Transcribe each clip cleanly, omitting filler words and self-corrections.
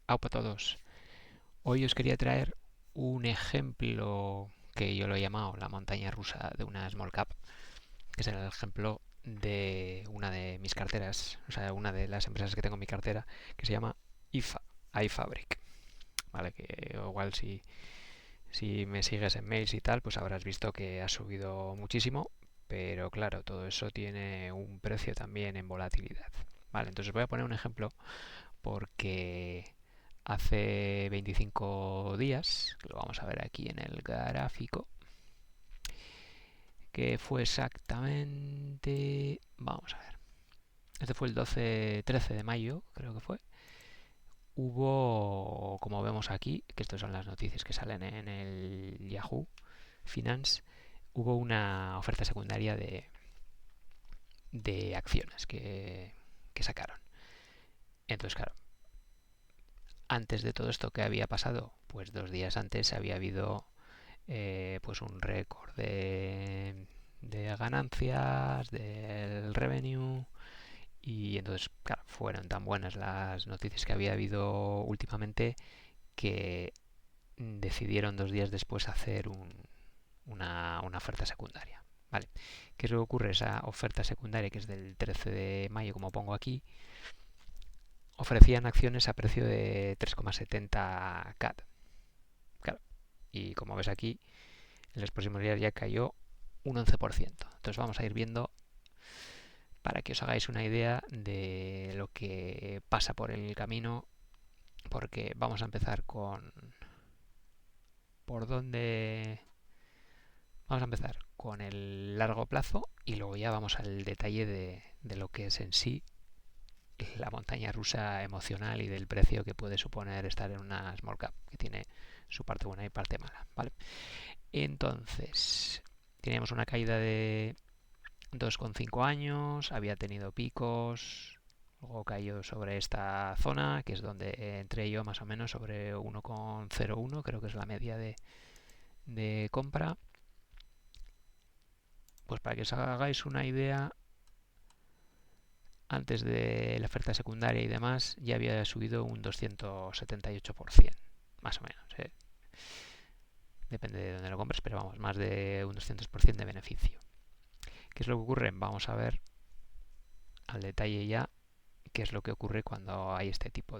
Aupa a todos. Hoy os quería traer un ejemplo que yo lo he llamado la montaña rusa de una small cap, que es el ejemplo de una de mis carteras, o sea, una de las empresas que tengo en mi cartera, que se llama IFA, iFabric. Vale, que igual si me sigues en mails y tal, pues habrás visto que ha subido muchísimo, pero claro, todo eso tiene un precio también en volatilidad. Vale, entonces voy a poner un ejemplo porque hace 25 días, que lo vamos a ver aquí en el gráfico, que fue exactamente, vamos a ver, este fue el 13 de mayo, creo que fue, hubo, como vemos aquí, que estas son las noticias que salen en el Yahoo Finance, hubo una oferta secundaria de acciones que sacaron. Entonces, claro, antes de todo esto, ¿qué había pasado? Pues 2 días antes había habido pues un récord de ganancias, del revenue, y entonces, claro, fueron tan buenas las noticias que había habido últimamente que decidieron 2 días después hacer una oferta secundaria. ¿Vale? ¿Qué es lo que ocurre? Esa oferta secundaria, que es del 13 de mayo, como pongo aquí, ofrecían acciones a precio de 3,70 CAD. Claro, y como ves aquí, en los próximos días ya cayó un 11%. Entonces vamos a ir viendo para que os hagáis una idea de lo que pasa por el camino, porque vamos a empezar con por dónde vamos a empezar con el largo plazo y luego ya vamos al detalle de lo que es en sí la montaña rusa emocional y del precio que puede suponer estar en una small cap, que tiene su parte buena y parte mala, ¿vale? Entonces, teníamos una caída de 2,5 años, había tenido picos, luego cayó sobre esta zona, que es donde entré yo más o menos, sobre 1,01, creo que es la media de compra. Pues para que os hagáis una idea, antes de la oferta secundaria y demás, ya había subido un 278%, más o menos. Depende de dónde lo compres, pero vamos, más de un 200% de beneficio. ¿Qué es lo que ocurre? Vamos a ver al detalle ya qué es lo que ocurre cuando hay este tipo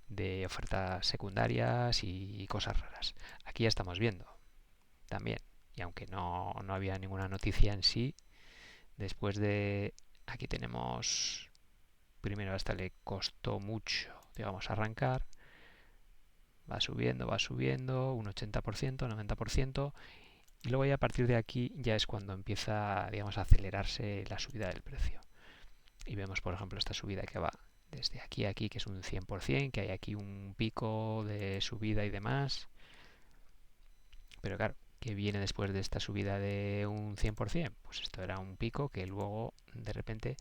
de ofertas secundarias y cosas raras. Aquí ya estamos viendo también, y aunque no había ninguna noticia en sí, después de... Aquí tenemos... Primero a esta le costó mucho, digamos, arrancar. Va subiendo, un 80%, 90%, y luego ya a partir de aquí ya es cuando empieza, digamos, a acelerarse la subida del precio. Y vemos, por ejemplo, esta subida que va desde aquí a aquí, que es un 100%, que hay aquí un pico de subida y demás. Pero claro, ¿qué viene después de esta subida de un 100%? Pues esto era un pico que luego de repente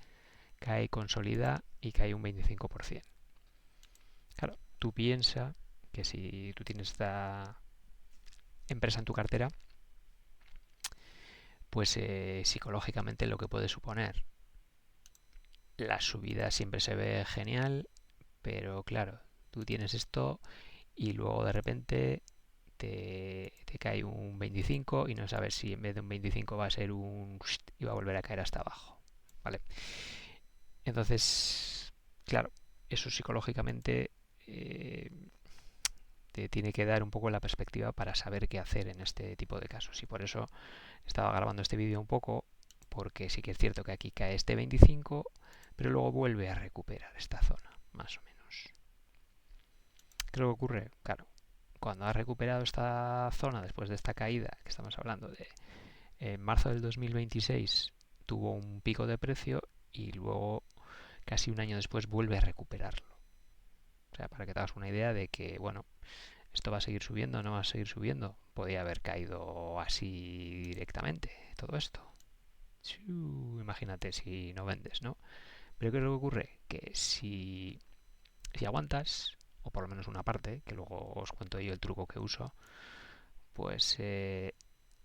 cae, consolida y cae un 25%. Claro, tú piensas que si tú tienes esta empresa en tu cartera, pues psicológicamente lo que puede suponer. La subida siempre se ve genial, pero claro, tú tienes esto y luego de repente te cae un 25 y no sabes si en vez de un 25 va a ser un... y va a volver a caer hasta abajo. ¿Vale? Entonces, claro, eso psicológicamente te tiene que dar un poco la perspectiva para saber qué hacer en este tipo de casos. Y por eso estaba grabando este vídeo un poco, porque sí que es cierto que aquí cae este 25, pero luego vuelve a recuperar esta zona, más o menos. ¿Qué es lo que ocurre? Claro, cuando ha recuperado esta zona después de esta caída que estamos hablando de en marzo del 2026 tuvo un pico de precio y luego casi un año después vuelve a recuperarlo. O sea, para que te hagas una idea de que, bueno, esto va a seguir subiendo, no va a seguir subiendo. Podría haber caído así directamente todo esto. Imagínate si no vendes, ¿no? Pero ¿qué es lo que ocurre? Que si aguantas, o por lo menos una parte, que luego os cuento yo el truco que uso, pues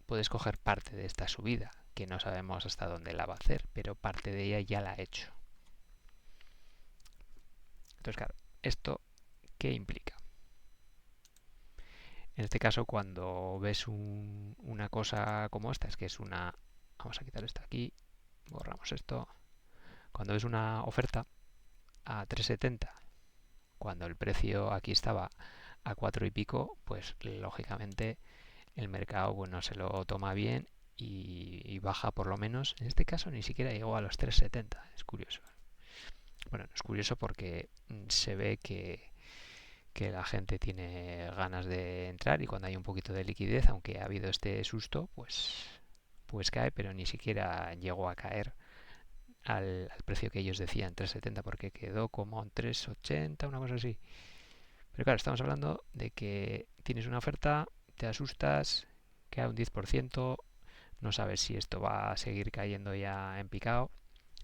puedes coger parte de esta subida, que no sabemos hasta dónde la va a hacer, pero parte de ella ya la ha hecho. Entonces, claro, esto ¿Qué implica? En este caso, cuando ves una cosa como esta, es que es una... Vamos a quitar esto aquí, borramos esto. Cuando ves una oferta a 3,70, cuando el precio aquí estaba a 4 y pico, pues lógicamente el mercado no se lo toma bien y baja por lo menos. En este caso ni siquiera llegó a los 3,70. Es curioso. Bueno, es curioso porque se ve que la gente tiene ganas de entrar y cuando hay un poquito de liquidez, aunque ha habido este susto, pues cae, pero ni siquiera llegó a caer al precio que ellos decían, 3,70, porque quedó como en 3,80, una cosa así. Pero claro, estamos hablando de que tienes una oferta, te asustas, cae un 10%, no sabes si esto va a seguir cayendo ya en picado.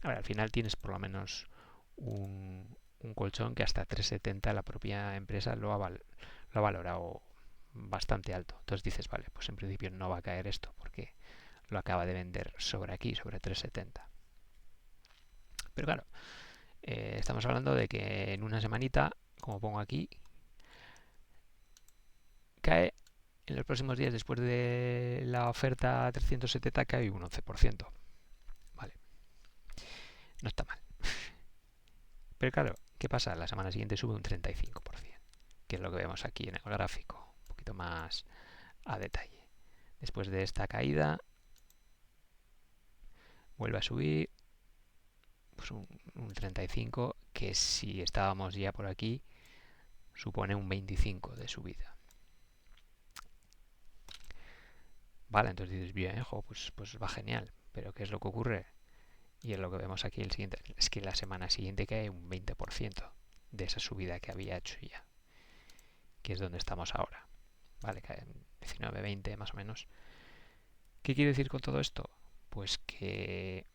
A ver, al final tienes por lo menos un colchón que hasta 3,70 la propia empresa lo ha valorado bastante alto. Entonces dices, vale, pues en principio no va a caer esto porque lo acaba de vender sobre aquí, sobre 3,70. Pero claro, estamos hablando de que en una semanita, como pongo aquí, cae en los próximos días después de la oferta 370 cae un 11%. Vale, no está mal. Pero claro, ¿qué pasa? La semana siguiente sube un 35%, que es lo que vemos aquí en el gráfico, un poquito más a detalle. Después de esta caída, vuelve a subir pues un 35%, que si estábamos ya por aquí, supone un 25% de subida. Vale, entonces dices, bien, pues va genial. Pero ¿qué es lo que ocurre? Y es lo que vemos aquí el siguiente. Es que la semana siguiente cae un 20% de esa subida que había hecho ya. Que es donde estamos ahora. Vale, cae 19, 20 más o menos. ¿Qué quiere decir con todo esto? Pues que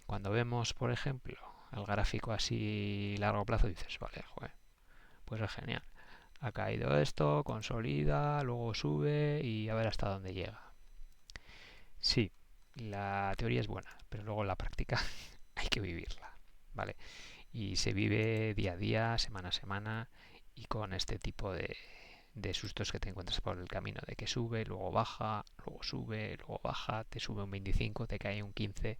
cuando vemos, por ejemplo, el gráfico así largo plazo, dices, vale, joder, pues es genial. Ha caído esto, consolida, luego sube y a ver hasta dónde llega. Sí, la teoría es buena, pero luego la práctica hay que vivirla, ¿vale? Y se vive día a día, semana a semana y con este tipo de sustos que te encuentras por el camino, de que sube, luego baja, luego sube, luego baja, te sube un 25, te cae un 15.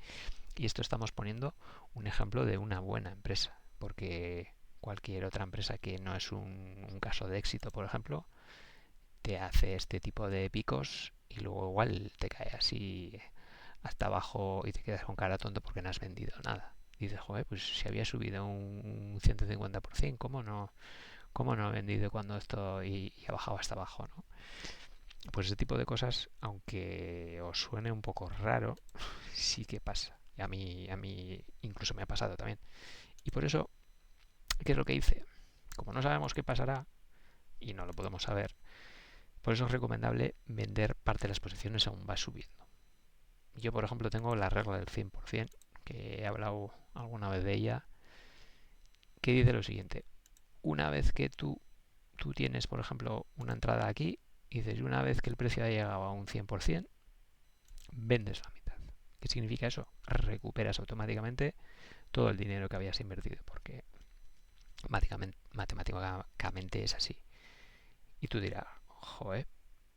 Y esto estamos poniendo un ejemplo de una buena empresa, porque cualquier otra empresa que no es un caso de éxito, por ejemplo, te hace este tipo de picos y luego igual te cae así hasta abajo y te quedas con cara tonto porque no has vendido nada. Dices, joder, pues si había subido un 150%, ¿cómo no he vendido cuando esto y ha bajado hasta abajo, ¿no? Pues ese tipo de cosas, aunque os suene un poco raro, sí que pasa. Y a mí incluso me ha pasado también. Y por eso, ¿qué es lo que hice? Como no sabemos qué pasará y no lo podemos saber, por eso es recomendable vender parte de las posiciones según va subiendo. Yo, por ejemplo, tengo la regla del 100%, que he hablado alguna vez de ella, que dice lo siguiente. Una vez que tú tienes, por ejemplo, una entrada aquí, y dices, una vez que el precio ha llegado a un 100%, vendes la mitad. ¿Qué significa eso? Recuperas automáticamente todo el dinero que habías invertido, porque matemáticamente es así. Y tú dirás, joder,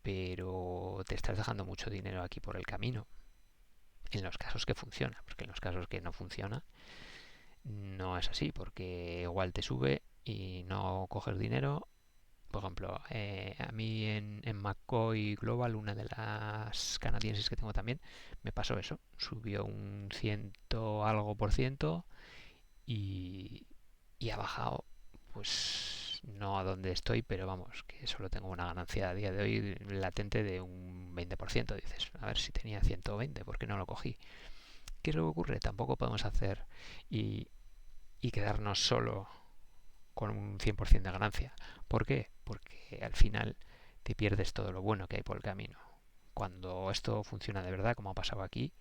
pero te estás dejando mucho dinero aquí por el camino. En los casos que funciona, porque en los casos que no funciona, no es así, porque igual te sube y no coges dinero. Por ejemplo, a mí en McCoy Global, una de las canadienses que tengo también, me pasó eso. Subió un ciento algo por ciento y, y ha bajado, pues no a donde estoy, pero vamos, que solo tengo una ganancia a día de hoy latente de un 20%. Dices, a ver si tenía 120, ¿por qué no lo cogí? ¿Qué es lo que ocurre? Tampoco podemos hacer y, y quedarnos solo con un 100% de ganancia. ¿Por qué? Porque al final te pierdes todo lo bueno que hay por el camino. Cuando esto funciona de verdad, como ha pasado aquí,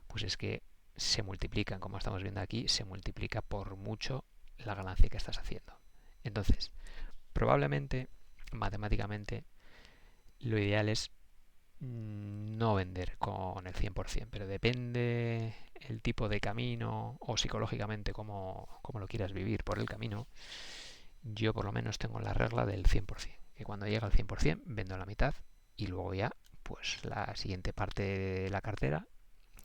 pues es que se multiplican, como estamos viendo aquí, se multiplica por mucho la ganancia que estás haciendo. Entonces, probablemente, matemáticamente, lo ideal es no vender con el 100%, pero depende el tipo de camino o psicológicamente cómo lo quieras vivir por el camino. yo por lo menos tengo la regla del 100%, que cuando llega al 100% vendo la mitad y luego ya pues la siguiente parte de la cartera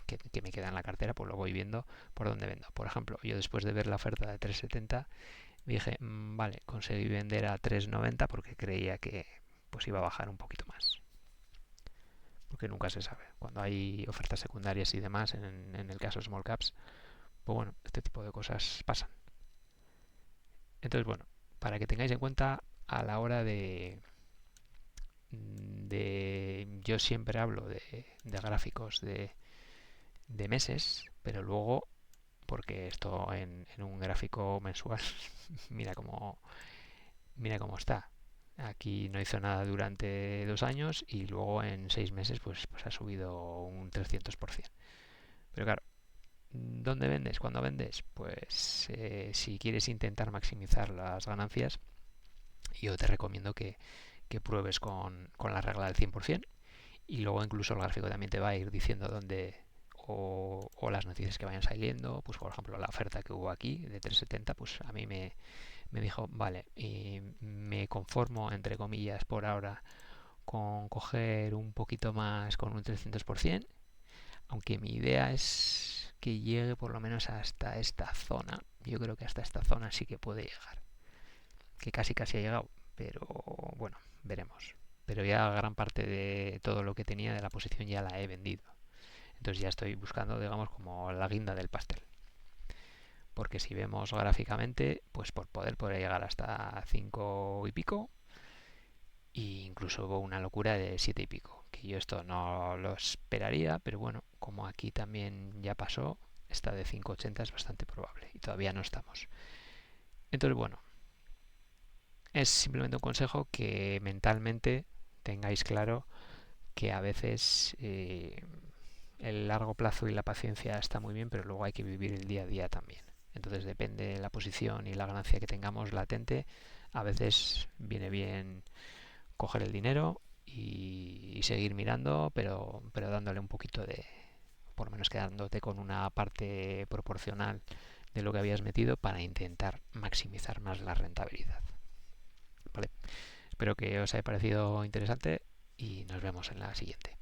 que me queda en la cartera pues lo voy viendo por dónde vendo. Por ejemplo, yo después de ver la oferta de 3,70 dije, vale, conseguí vender a 3,90 porque creía que pues iba a bajar un poquito más. Porque nunca se sabe. Cuando hay ofertas secundarias y demás, en el caso de small caps, pues bueno, este tipo de cosas pasan. Entonces, bueno, para que tengáis en cuenta a la hora yo siempre hablo de gráficos de meses, pero luego, porque esto en un gráfico mensual, mira mira cómo está. Aquí no hizo nada durante 2 años y luego en 6 meses pues ha subido un 300%. Pero claro, ¿dónde vendes? ¿Cuándo vendes? Pues si quieres intentar maximizar las ganancias, yo te recomiendo que pruebes con la regla del 100% y luego incluso el gráfico también te va a ir diciendo dónde o las noticias que vayan saliendo, pues por ejemplo la oferta que hubo aquí de 3,70, pues a mí me dijo, vale, y me conformo entre comillas por ahora con coger un poquito más con un 300%, aunque mi idea es que llegue por lo menos hasta esta zona. Yo creo que hasta esta zona sí que puede llegar, que casi casi ha llegado, pero bueno, veremos. Pero ya gran parte de todo lo que tenía de la posición ya la he vendido. Entonces ya estoy buscando, digamos, como la guinda del pastel. Porque si vemos gráficamente, pues por poder podría llegar hasta 5 y pico, e incluso hubo una locura de 7 y pico, que yo esto no lo esperaría, pero bueno, como aquí también ya pasó, esta de 5,80 es bastante probable y todavía no estamos. Entonces bueno, es simplemente un consejo que mentalmente tengáis claro que a veces el largo plazo y la paciencia está muy bien, pero luego hay que vivir el día a día también. Entonces depende de la posición y la ganancia que tengamos latente, a veces viene bien coger el dinero y seguir mirando, pero dándole un poquito por lo menos quedándote con una parte proporcional de lo que habías metido para intentar maximizar más la rentabilidad. ¿Vale? Espero que os haya parecido interesante y nos vemos en la siguiente.